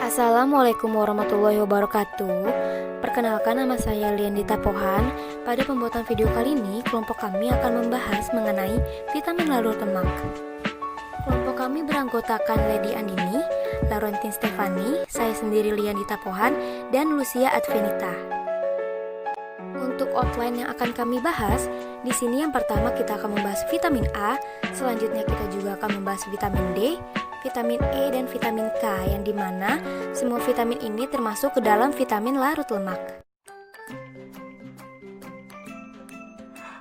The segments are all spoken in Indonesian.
Assalamualaikum warahmatullahi wabarakatuh. Perkenalkan, nama saya Liandita Pohan. Pada pembuatan video kali ini, kelompok kami akan membahas mengenai vitamin larut lemak. Kelompok kami beranggotakan Lady Andini, Laurentin Stefani, saya sendiri Liandita Pohan, dan Lucia Advenita. Untuk outline yang akan kami bahas, di sini yang pertama kita akan membahas vitamin A, selanjutnya kita juga akan membahas vitamin D, vitamin E, dan vitamin K, yang dimana semua vitamin ini termasuk ke dalam vitamin larut lemak.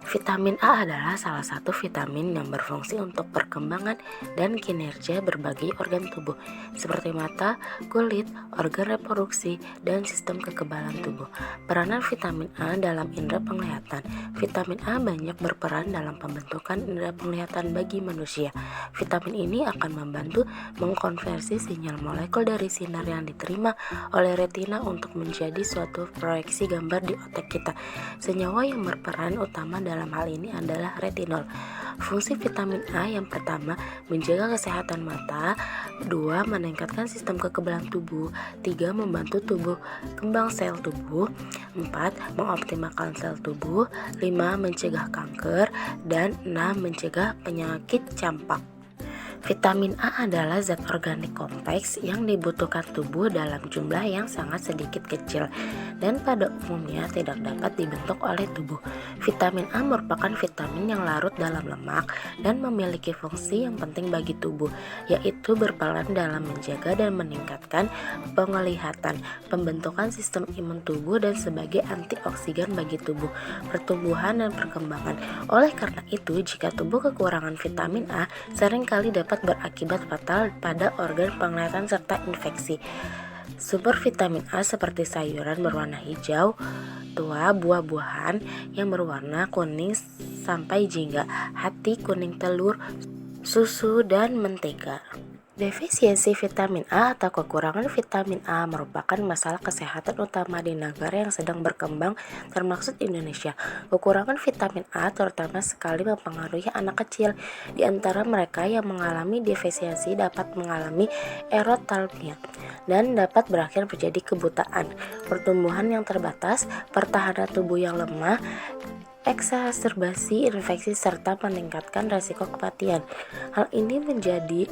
Vitamin A adalah salah satu vitamin yang berfungsi untuk perkembangan dan kinerja berbagai organ tubuh seperti mata, kulit, organ reproduksi, dan sistem kekebalan tubuh. Peranan vitamin A dalam indera penglihatan. Vitamin A banyak berperan dalam pembentukan indera penglihatan bagi manusia. Vitamin ini akan membantu mengkonversi sinyal molekul dari sinar yang diterima oleh retina untuk menjadi suatu proyeksi gambar di otak kita. Senyawa yang berperan utama dalam hal ini adalah retinol. Fungsi vitamin A yang pertama, menjaga kesehatan mata. 2. Meningkatkan sistem kekebalan tubuh. 3. Membantu tubuh kembang sel tubuh. 4. Mengoptimalkan sel tubuh. 5. Mencegah kanker. Dan 6. Mencegah penyakit campak. Vitamin A adalah zat organik kompleks yang dibutuhkan tubuh dalam jumlah yang sangat sedikit kecil dan pada umumnya tidak dapat dibentuk oleh tubuh. Vitamin A merupakan vitamin yang larut dalam lemak dan memiliki fungsi yang penting bagi tubuh, yaitu berperan dalam menjaga dan meningkatkan penglihatan, pembentukan sistem imun tubuh, dan sebagai antioksidan bagi tubuh, pertumbuhan, dan perkembangan. Oleh karena itu, jika tubuh kekurangan vitamin A, seringkali dapat berakibat fatal pada organ penglihatan serta infeksi. Sumber vitamin A seperti sayuran berwarna hijau tua, buah-buahan yang berwarna kuning sampai jingga, hati, kuning telur, susu, dan mentega. Defisiensi vitamin A atau kekurangan vitamin A merupakan masalah kesehatan utama di negara yang sedang berkembang, termasuk Indonesia. Kekurangan vitamin A terutama sekali mempengaruhi anak kecil. Di antara mereka yang mengalami defisiensi dapat mengalami erotalmia dan dapat berakhir menjadi kebutaan, pertumbuhan yang terbatas, pertahanan tubuh yang lemah, eksaserbasi infeksi, serta meningkatkan risiko kematian. Hal ini menjadi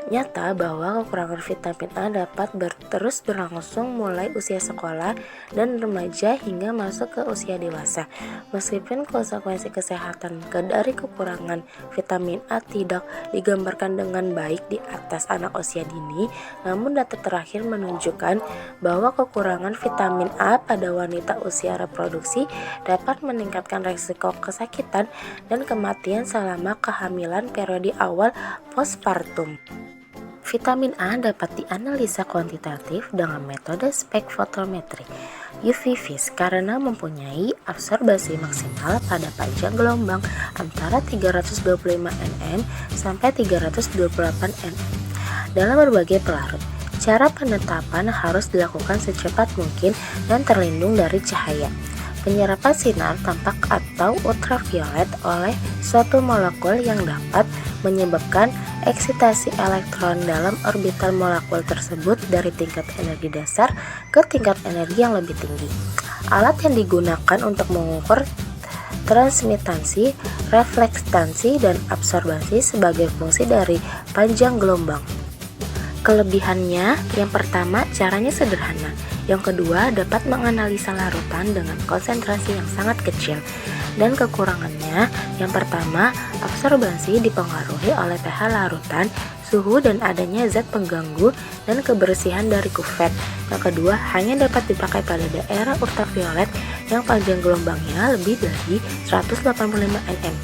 nyata bahwa kekurangan vitamin A dapat terus berlangsung mulai usia sekolah dan remaja hingga masuk ke usia dewasa. Meskipun konsekuensi kesehatan dari kekurangan vitamin A tidak digambarkan dengan baik di atas anak usia dini, namun data terakhir menunjukkan bahwa kekurangan vitamin A pada wanita usia reproduksi dapat meningkatkan risiko kesakitan dan kematian selama kehamilan periode awal postpartum. Vitamin A dapat dianalisa kuantitatif dengan metode spektrometri UV-Vis karena mempunyai absorbasi maksimal pada panjang gelombang antara 325 nm sampai 328 nm dalam berbagai pelarut. Cara penetapan harus dilakukan secepat mungkin dan terlindung dari cahaya. Penyerapan sinar tampak atau ultraviolet oleh suatu molekul yang dapat menyebabkan eksitasi elektron dalam orbital molekul tersebut dari tingkat energi dasar ke tingkat energi yang lebih tinggi. Alat yang digunakan untuk mengukur transmitansi, reflektansi, dan absorbasi sebagai fungsi dari panjang gelombang. Kelebihannya, yang pertama, caranya sederhana. Yang kedua, dapat menganalisa larutan dengan konsentrasi yang sangat kecil. Dan kekurangannya, yang pertama, absorbasi dipengaruhi oleh pH larutan, suhu, dan adanya zat pengganggu dan kebersihan dari kuvet. Yang kedua, hanya dapat dipakai pada daerah ultraviolet yang panjang gelombangnya lebih dari 185 nm.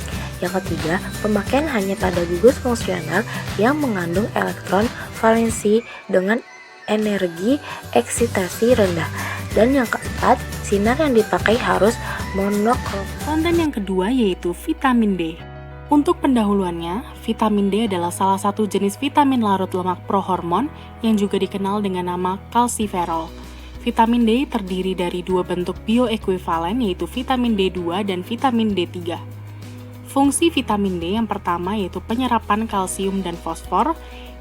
Yang ketiga, pemakaian hanya pada gugus fungsional yang mengandung elektron valensi dengan energi eksitasi rendah. Dan yang keempat, sinar yang dipakai harus monokrom. Konten yang kedua yaitu vitamin D. Untuk pendahuluannya, vitamin D adalah salah satu jenis vitamin larut lemak prohormon yang juga dikenal dengan nama kalsiferol. Vitamin D terdiri dari dua bentuk bioekuivalen yaitu vitamin D2 dan vitamin D3. Fungsi vitamin D yang pertama yaitu penyerapan kalsium dan fosfor,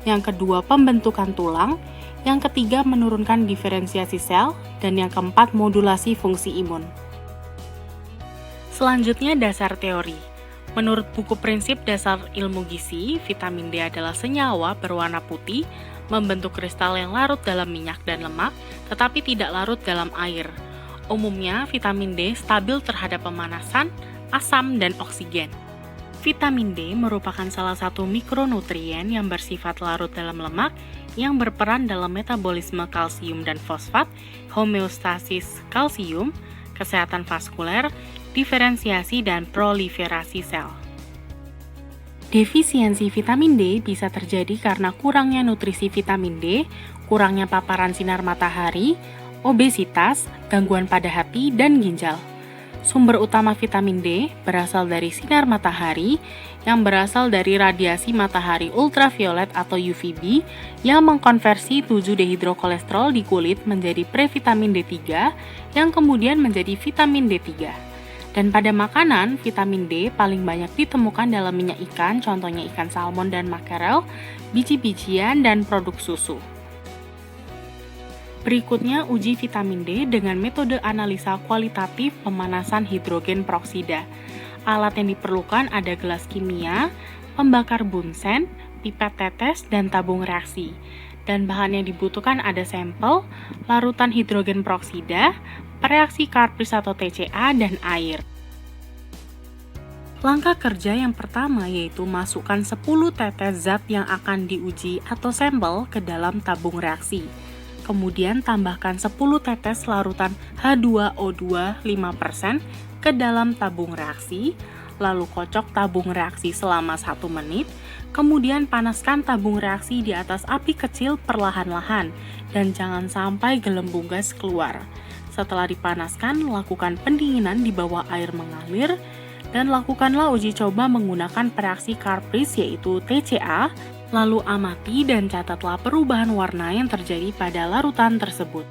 yang kedua pembentukan tulang, yang ketiga menurunkan diferensiasi sel, dan yang keempat modulasi fungsi imun. Selanjutnya dasar teori. Menurut buku Prinsip Dasar Ilmu Gizi, vitamin D adalah senyawa berwarna putih, membentuk kristal yang larut dalam minyak dan lemak, tetapi tidak larut dalam air. Umumnya, vitamin D stabil terhadap pemanasan, asam, dan oksigen. Vitamin D merupakan salah satu mikronutrien yang bersifat larut dalam lemak yang berperan dalam metabolisme kalsium dan fosfat, homeostasis kalsium, kesehatan vaskuler, diferensiasi dan proliferasi sel. Defisiensi vitamin D bisa terjadi karena kurangnya nutrisi vitamin D, kurangnya paparan sinar matahari, obesitas, gangguan pada hati, dan ginjal. Sumber utama vitamin D berasal dari sinar matahari yang berasal dari radiasi matahari ultraviolet atau UVB yang mengkonversi 7-dehidrokolesterol di kulit menjadi previtamin D3 yang kemudian menjadi vitamin D3. Dan pada makanan, vitamin D paling banyak ditemukan dalam minyak ikan, contohnya ikan salmon dan makarel, biji-bijian, dan produk susu. Berikutnya, uji vitamin D dengan metode analisa kualitatif pemanasan hidrogen peroksida. Alat yang diperlukan ada gelas kimia, pembakar bunsen, pipet tetes, dan tabung reaksi. Dan bahan yang dibutuhkan ada sampel, larutan hidrogen peroksida, reaksi Carpris atau TCA, dan air. Langkah kerja yang pertama yaitu masukkan 10 tetes zat yang akan diuji atau sampel ke dalam tabung reaksi. Kemudian tambahkan 10 tetes larutan H2O2 5% ke dalam tabung reaksi, lalu kocok tabung reaksi selama 1 menit, kemudian panaskan tabung reaksi di atas api kecil perlahan-lahan, dan jangan sampai gelembung gas keluar. Setelah dipanaskan, lakukan pendinginan di bawah air mengalir, dan lakukanlah uji coba menggunakan reaksi Carpris yaitu TCA, lalu amati dan catatlah perubahan warna yang terjadi pada larutan tersebut.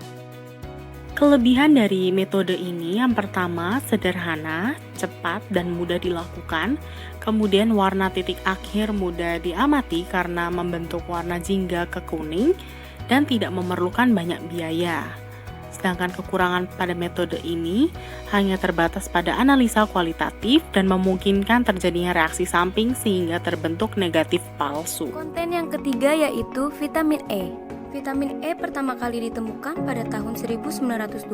Kelebihan dari metode ini yang pertama sederhana, cepat, dan mudah dilakukan. Kemudian warna titik akhir mudah diamati karena membentuk warna jingga ke kuning dan tidak memerlukan banyak biaya. Sedangkan kekurangan pada metode ini hanya terbatas pada analisa kualitatif dan memungkinkan terjadinya reaksi samping sehingga terbentuk negatif palsu. Konten yang ketiga yaitu vitamin E. Vitamin E pertama kali ditemukan pada tahun 1922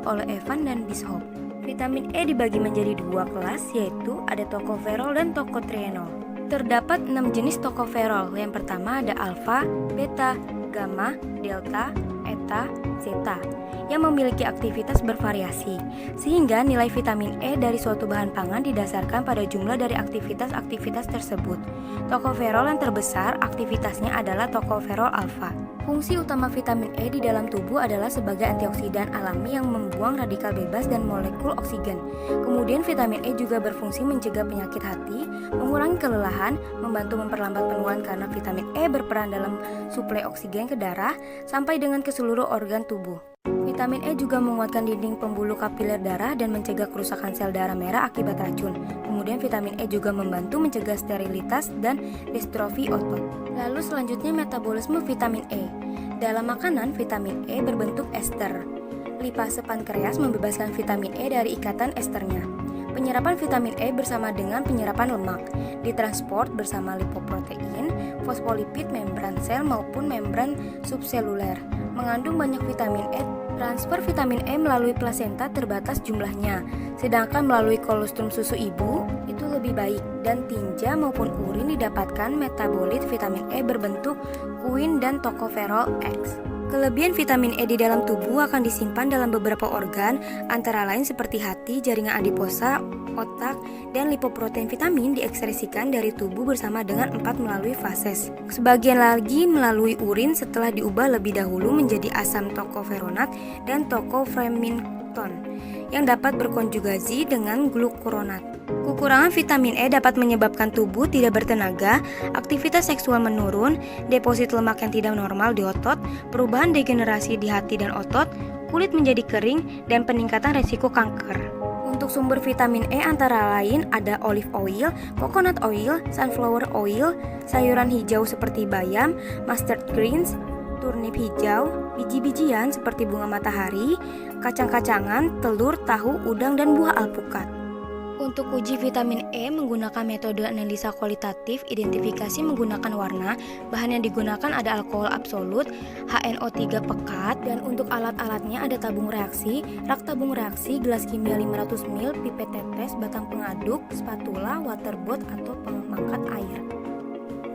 oleh Evan dan Bishop. Vitamin E dibagi menjadi 2 kelas yaitu ada tocopherol dan tocotrienol. Terdapat 6 jenis tocopherol. Yang pertama ada alfa, beta, gamma, delta, eta, zeta yang memiliki aktivitas bervariasi, sehingga nilai vitamin E dari suatu bahan pangan didasarkan pada jumlah dari aktivitas-aktivitas tersebut. Tocopherol yang terbesar aktivitasnya adalah tocopherol alfa. Fungsi utama vitamin E di dalam tubuh adalah sebagai antioksidan alami yang membuang radikal bebas dan molekul oksigen. Kemudian vitamin E juga berfungsi mencegah penyakit hati, mengurangi kelelahan, membantu memperlambat penuaan karena vitamin E berperan dalam suplai oksigen ke darah sampai dengan ke seluruh organ tubuh. Vitamin E juga menguatkan dinding pembuluh kapiler darah dan mencegah kerusakan sel darah merah akibat racun. Kemudian vitamin E juga membantu mencegah sterilitas dan distrofi otot. Lalu selanjutnya metabolisme vitamin E. Dalam makanan, vitamin E berbentuk ester. Lipase pankreas membebaskan vitamin E dari ikatan esternya. Penyerapan vitamin E bersama dengan penyerapan lemak, ditransport bersama lipoprotein, fosfolipid membran sel maupun membran subseluler. Mengandung banyak vitamin E. Transfer vitamin E melalui plasenta terbatas jumlahnya, sedangkan melalui kolostrum susu ibu itu lebih baik, dan tinja maupun urin didapatkan metabolit vitamin E berbentuk kuin dan tocopherol X. Kelebihan vitamin E di dalam tubuh akan disimpan dalam beberapa organ, antara lain seperti hati, jaringan adiposa, otak, dan lipoprotein vitamin diekskresikan dari tubuh bersama dengan 4 melalui fases. Sebagian lagi melalui urin setelah diubah lebih dahulu menjadi asam tocopheronat dan tocopherminton yang dapat berkonjugasi dengan glukuronat. Kekurangan vitamin E dapat menyebabkan tubuh tidak bertenaga, aktivitas seksual menurun, deposit lemak yang tidak normal di otot, perubahan degenerasi di hati dan otot, kulit menjadi kering, dan peningkatan resiko kanker. Untuk sumber vitamin E antara lain ada olive oil, coconut oil, sunflower oil, sayuran hijau seperti bayam, mustard greens, turnip hijau, biji-bijian seperti bunga matahari, kacang-kacangan, telur, tahu, udang, dan buah alpukat. Untuk uji vitamin E menggunakan metode analisa kualitatif, identifikasi menggunakan warna, bahan yang digunakan ada alkohol absolut, HNO3 pekat, dan untuk alat-alatnya ada tabung reaksi, rak tabung reaksi, gelas kimia 500 ml, pipet tetes, batang pengaduk, spatula, waterboard atau pengangkat air.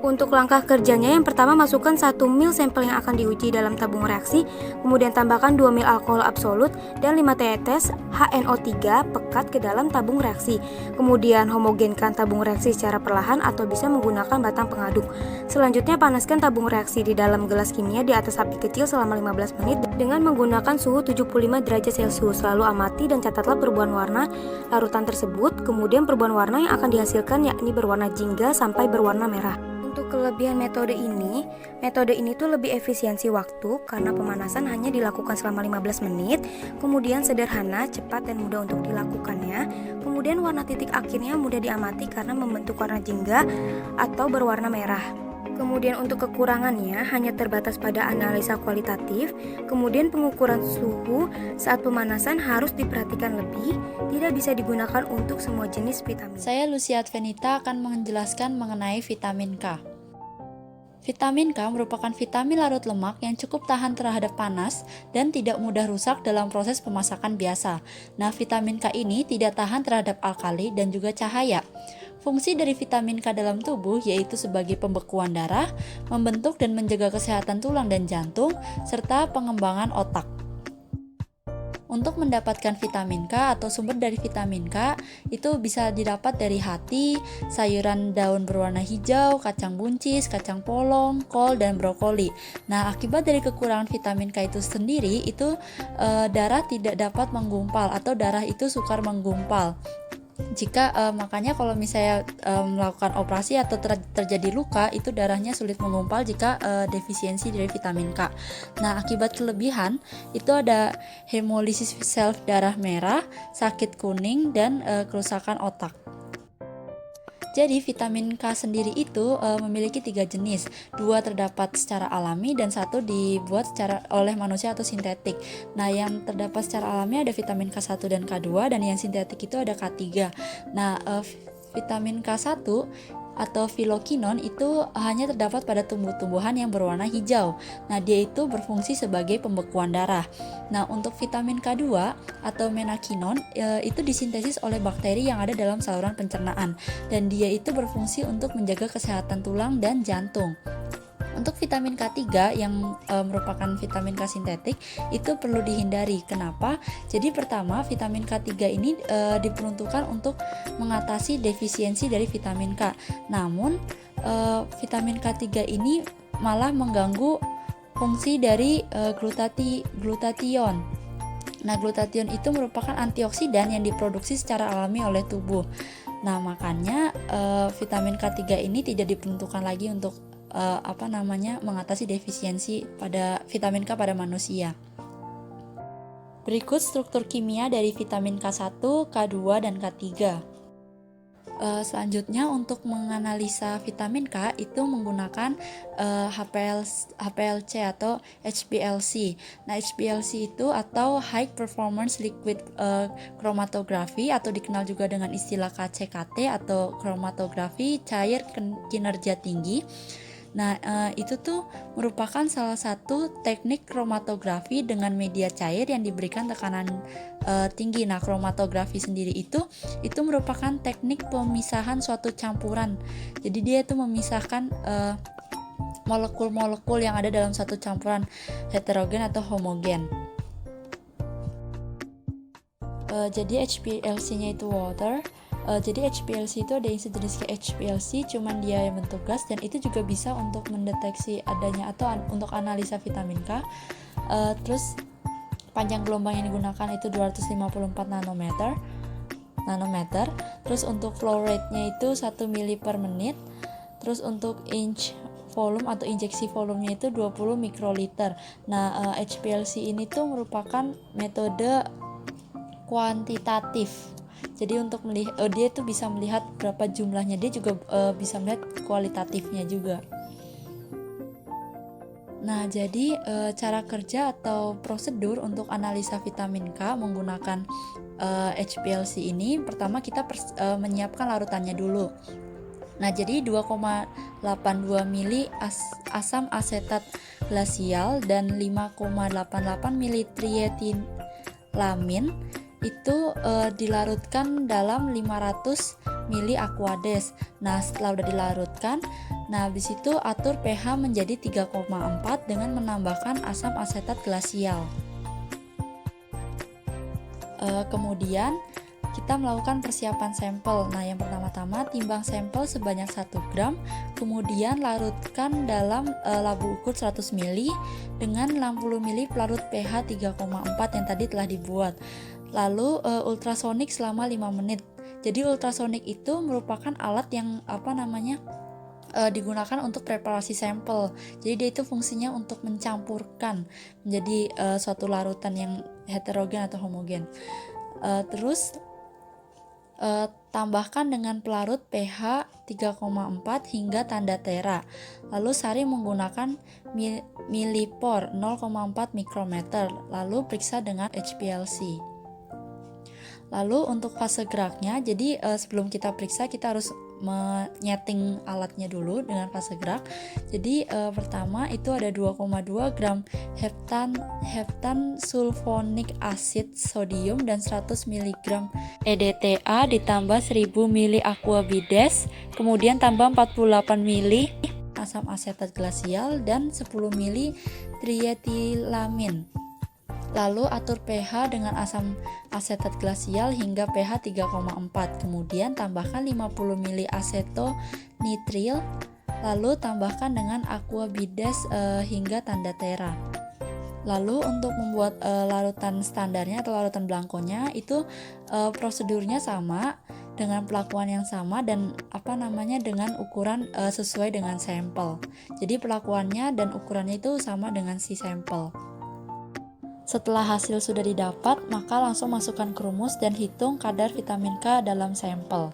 Untuk langkah kerjanya, yang pertama masukkan 1 ml sampel yang akan diuji dalam tabung reaksi, kemudian tambahkan 2 ml alkohol absolut dan 5 tetes HNO3 pekat ke dalam tabung reaksi. Kemudian homogenkan tabung reaksi secara perlahan atau bisa menggunakan batang pengaduk. Selanjutnya panaskan tabung reaksi di dalam gelas kimia di atas api kecil selama 15 menit dengan menggunakan suhu 75 derajat Celcius. Lalu amati dan catatlah perubahan warna larutan tersebut, kemudian perubahan warna yang akan dihasilkan yakni berwarna jingga sampai berwarna merah. Untuk kelebihan metode ini tuh lebih efisiensi waktu karena pemanasan hanya dilakukan selama 15 menit, kemudian sederhana, cepat, dan mudah untuk dilakukannya. Kemudian warna titik akhirnya mudah diamati karena membentuk warna jingga atau berwarna merah. Kemudian untuk kekurangannya hanya terbatas pada analisa kualitatif, kemudian pengukuran suhu saat pemanasan harus diperhatikan lebih, tidak bisa digunakan untuk semua jenis vitamin. Saya Lucia Advenita akan menjelaskan mengenai vitamin K. Vitamin K merupakan vitamin larut lemak yang cukup tahan terhadap panas dan tidak mudah rusak dalam proses pemasakan biasa. Nah, vitamin K ini tidak tahan terhadap alkali dan juga cahaya. Fungsi dari vitamin K dalam tubuh yaitu sebagai pembekuan darah, membentuk dan menjaga kesehatan tulang dan jantung, serta pengembangan otak. Untuk mendapatkan vitamin K atau sumber dari vitamin K itu bisa didapat dari hati, sayuran daun berwarna hijau, kacang buncis, kacang polong, kol, dan brokoli. Nah, akibat dari kekurangan vitamin K itu sendiri itu darah tidak dapat menggumpal atau darah itu sukar menggumpal. Makanya kalau misalnya melakukan operasi atau terjadi luka itu darahnya sulit menggumpal jika defisiensi dari vitamin K. Nah, akibat kelebihan itu ada hemolisis sel darah merah, sakit kuning, dan kerusakan otak. Jadi vitamin K sendiri itu memiliki 3 jenis, 2 terdapat secara alami dan 1 dibuat oleh manusia atau sintetik. Nah, yang terdapat secara alami ada vitamin K1 dan K2 dan yang sintetik itu ada K3. Nah, vitamin K1 atau filokinon itu hanya terdapat pada tumbuh-tumbuhan yang berwarna hijau. Nah, dia itu berfungsi sebagai pembekuan darah. Nah, untuk vitamin K2 atau menakinon itu disintesis oleh bakteri yang ada dalam saluran pencernaan dan dia itu berfungsi untuk menjaga kesehatan tulang dan jantung. Untuk vitamin K3 yang merupakan vitamin K sintetik itu perlu dihindari. Kenapa? Jadi pertama, vitamin K3 ini diperuntukkan untuk mengatasi defisiensi dari vitamin K. Namun vitamin K3 ini malah mengganggu fungsi dari glutathione. Nah, glutathione itu merupakan antioksidan yang diproduksi secara alami oleh tubuh. Nah, makanya vitamin K3 ini tidak diperuntukkan lagi untuk mengatasi defisiensi pada vitamin K pada manusia. Berikut struktur kimia dari vitamin K1, K2, dan K3. Selanjutnya untuk menganalisa vitamin K itu menggunakan HPLC atau HPLC. Nah, HPLC itu atau High Performance Liquid Chromatography atau dikenal juga dengan istilah KCKT atau kromatografi cair kinerja tinggi. Nah, itu tuh merupakan salah satu teknik kromatografi dengan media cair yang diberikan tekanan tinggi. Nah, kromatografi sendiri itu merupakan teknik pemisahan suatu campuran. Jadi dia itu memisahkan molekul-molekul yang ada dalam satu campuran heterogen atau homogen. Jadi HPLC-nya itu water. Jadi HPLC itu ada yang sejenis kayak HPLC, cuman dia yang bentuk gas dan itu juga bisa untuk mendeteksi adanya atau untuk analisa vitamin K. Terus panjang gelombang yang digunakan itu 254 nanometer. Terus untuk flow rate-nya itu 1 mili per menit. Terus untuk inch volume atau injeksi volumenya itu 20 mikroliter. Nah, HPLC ini tuh merupakan metode kuantitatif. Jadi untuk melihat dia tuh bisa melihat berapa jumlahnya, dia juga bisa melihat kualitatifnya juga. Nah, jadi cara kerja atau prosedur untuk analisa vitamin K menggunakan HPLC ini, pertama kita menyiapkan larutannya dulu. Nah, jadi 2,82 mili asam asetat glasial dan 5,88 mili trietilamin itu dilarutkan dalam 500 mili aquades. Nah, setelah udah dilarutkan, nah habis itu atur pH menjadi 3,4 dengan menambahkan asam asetat glasial. Kemudian kita melakukan persiapan sampel. Nah, yang pertama-tama timbang sampel sebanyak 1 gram, kemudian larutkan dalam labu ukur 100 ml dengan 60 ml pelarut pH 3,4 yang tadi telah dibuat. Lalu ultrasonik selama 5 menit. Jadi ultrasonik itu merupakan alat yang digunakan untuk preparasi sampel. Jadi dia itu fungsinya untuk mencampurkan menjadi suatu larutan yang heterogen atau homogen. Terus tambahkan dengan pelarut pH 3,4 hingga tanda tera. Lalu saring menggunakan milipor 0,4 mikrometer. Lalu periksa dengan HPLC. Lalu untuk fase geraknya, jadi sebelum kita periksa kita harus menyeting alatnya dulu dengan fase gerak. Jadi pertama itu ada 2,2 gram heptan sulfonic acid sodium dan 100 mg EDTA ditambah 1000 ml aquabides, kemudian tambah 48 ml asam asetat glasial dan 10 ml trietilamin. Lalu atur pH dengan asam asetat glasial hingga pH 3,4. Kemudian tambahkan 50 ml acetonitril. Lalu tambahkan dengan aquabides hingga tanda tera. Lalu untuk membuat larutan standarnya atau larutan blankonya itu prosedurnya sama dengan pelakuan yang sama dan dengan ukuran sesuai dengan sampel. Jadi pelakuannya dan ukurannya itu sama dengan si sampel. Setelah hasil sudah didapat, maka langsung masukkan ke rumus dan hitung kadar vitamin K dalam sampel.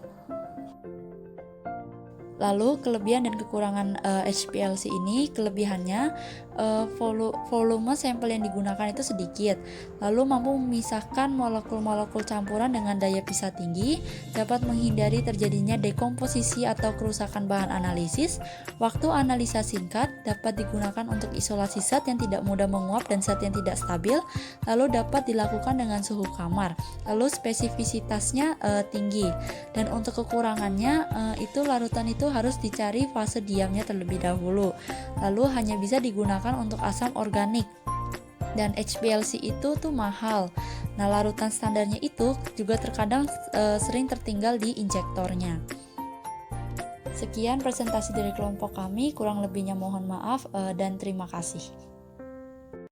Lalu kelebihan dan kekurangan HPLC ini, kelebihannya volume sampel yang digunakan itu sedikit, lalu mampu memisahkan molekul-molekul campuran dengan daya pisah tinggi, dapat menghindari terjadinya dekomposisi atau kerusakan bahan analisis, waktu analisa singkat, dapat digunakan untuk isolasi zat yang tidak mudah menguap dan zat yang tidak stabil, lalu dapat dilakukan dengan suhu kamar, lalu spesifisitasnya tinggi, dan untuk kekurangannya itu larutan itu harus dicari fase diamnya terlebih dahulu, lalu hanya bisa digunakan untuk asam organik, dan HPLC itu tuh mahal. Nah, larutan standarnya itu juga terkadang sering tertinggal di injektornya. Sekian presentasi dari kelompok kami, kurang lebihnya mohon maaf dan terima kasih.